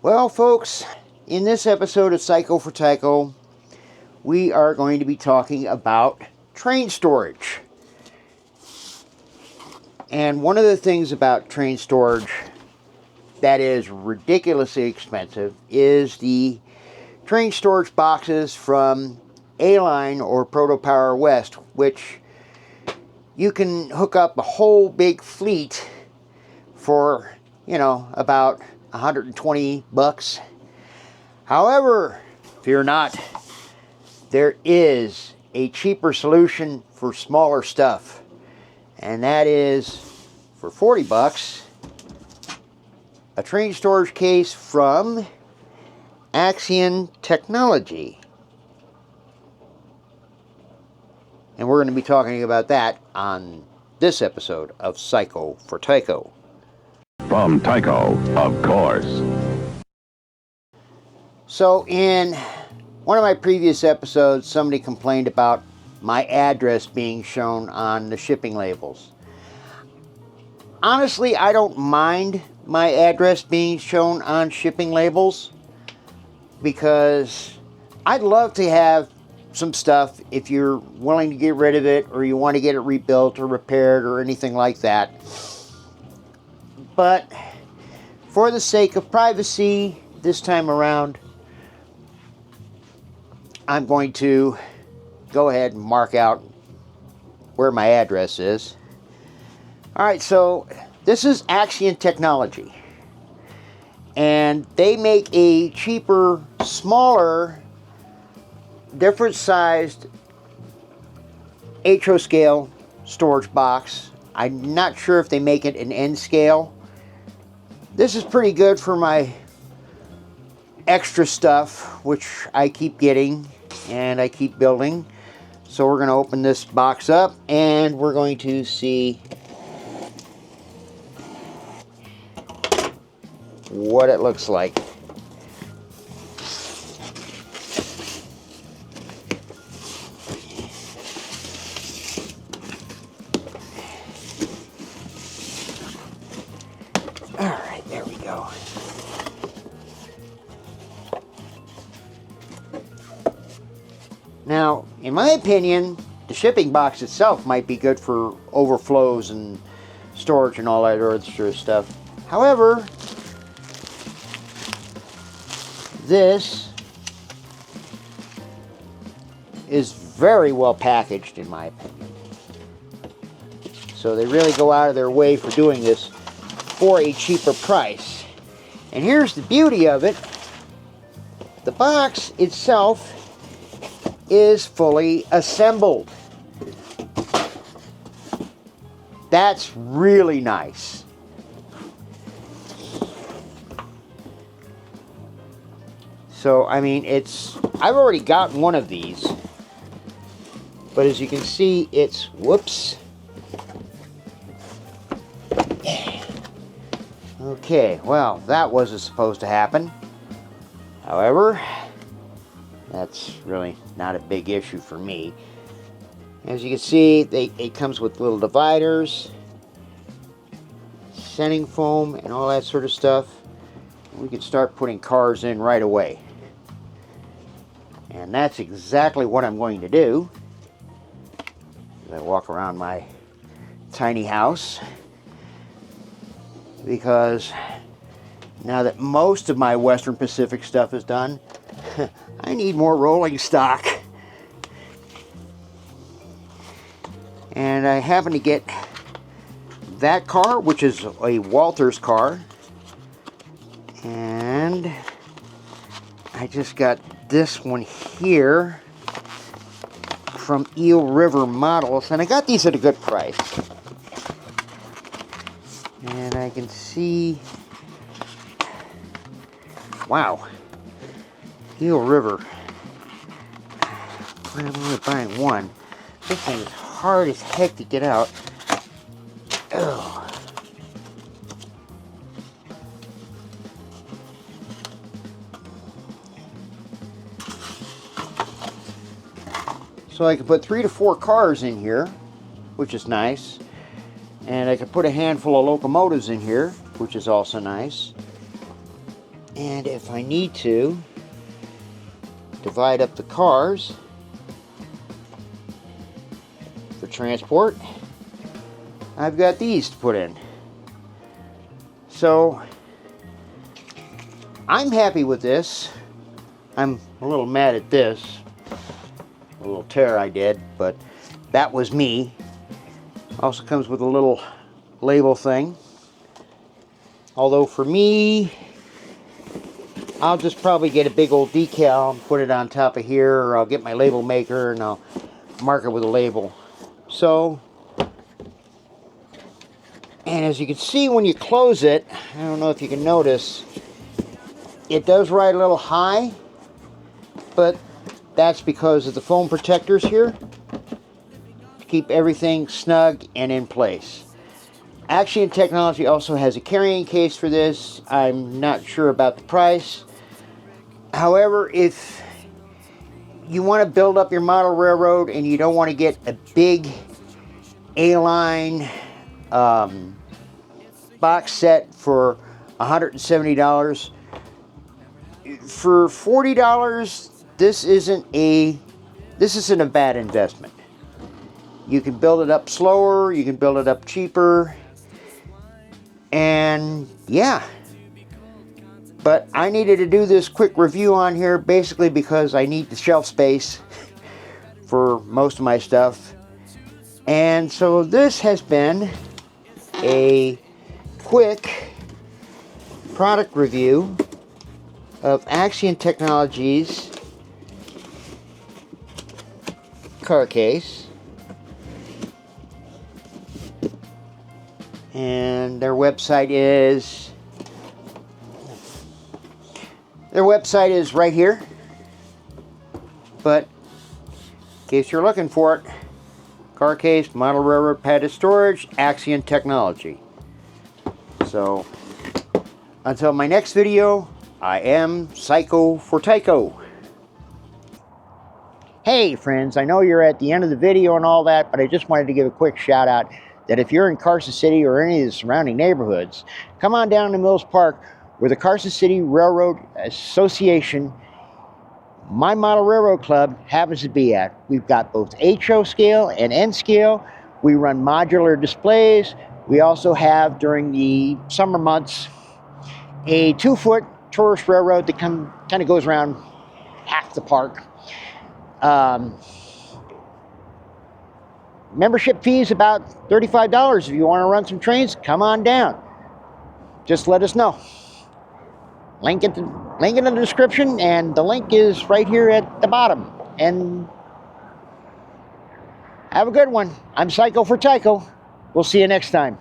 Well, folks, in this episode of Psycho for Tycho, we are going to be talking about train storage. And one of the things about train storage that is ridiculously expensive is the train storage boxes from A-Line or Proto Power West, which you can hook up a whole big fleet for, about $120. However, fear not, there is a cheaper solution for smaller stuff, and that is for $40, a train storage case from Axian technology. And we're going to be talking about that on this episode of Psycho for Tycho. From Tycho, of course. So in one of my previous episodes, somebody complained about my address being shown on the shipping labels. Honestly, I don't mind my address being shown on shipping labels because I'd love to have some stuff if you're willing to get rid of it or you want to get it rebuilt or repaired or anything like that. But for the sake of privacy this time around, I'm going to go ahead and mark out where my address is. Alright, so this is Axian technology. And they make a cheaper, smaller, different sized HO scale storage box. I'm not sure if they make it an N scale. This is pretty good for my extra stuff, which I keep getting and I keep building. So we're going to open this box up and we're going to see what it looks like. Alright, there we go. Now, in my opinion, the shipping box itself might be good for overflows and storage and all that other sort of stuff. However, this is very well packaged in my opinion. So they really go out of their way for doing this for a cheaper price. And here's the beauty of it. The box itself is fully assembled. That's really nice. So, I mean, I've already gotten one of these, but as you can see, it's, whoops. Okay, well, that wasn't supposed to happen. However, that's really not a big issue for me. As you can see, it comes with little dividers, sending foam, and all that sort of stuff. We can start putting cars in right away. And that's exactly what I'm going to do as I walk around my tiny house. Because now that most of my Western Pacific stuff is done, I need more rolling stock. And I happen to get that car, which is a Walters car. And I just got this one here from Eel River Models. And I got these at a good price. And I can see, wow, Eel River. I'm only buying one. This thing is hard as heck to get out. Ugh. So I can put 3 to 4 cars in here, which is nice. And I can put a handful of locomotives in here, which is also nice. And if I need to divide up the cars for transport, I've got these to put in. So I'm happy with this. I'm a little mad at this, a little tear I did, but that was me. Also comes with a little label thing. Although for me, I'll just probably get a big old decal and put it on top of here, or I'll get my label maker and I'll mark it with a label. So, and as you can see when you close it, I don't know if you can notice, it does ride a little high, but that's because of the foam protectors here to keep everything snug and in place. Axian Technology also has a carrying case for this. I'm not sure about the price. However, if you want to build up your model railroad and you don't want to get a big A-line box set for $170, for $40, this isn't a bad investment. You can build it up slower, you can build it up cheaper, and yeah. But I needed to do this quick review on here basically because I need the shelf space for most of my stuff. And so this has been a quick product review of Axian Technologies car case. And their website is right here. But in case you're looking for it, car case, model railroad padded storage, Axian Technology. So until my next video, I am Psycho for Tycho. Hey friends, I know you're at the end of the video and all that, but I just wanted to give a quick shout out that if you're in Carson City or any of the surrounding neighborhoods, come on down to Mills Park where the Carson City Railroad Association, my model railroad club, happens to be at. We've got both HO scale and N scale. We run modular displays. We also have, during the summer months, a 2-foot tourist railroad that kind of goes around half the park. Membership fee is about $35. If you want to run some trains, come on down. Just let us know. Link in the description, and the link is right here at the bottom. And have a good one. I'm Psycho for Tycho. We'll see you next time.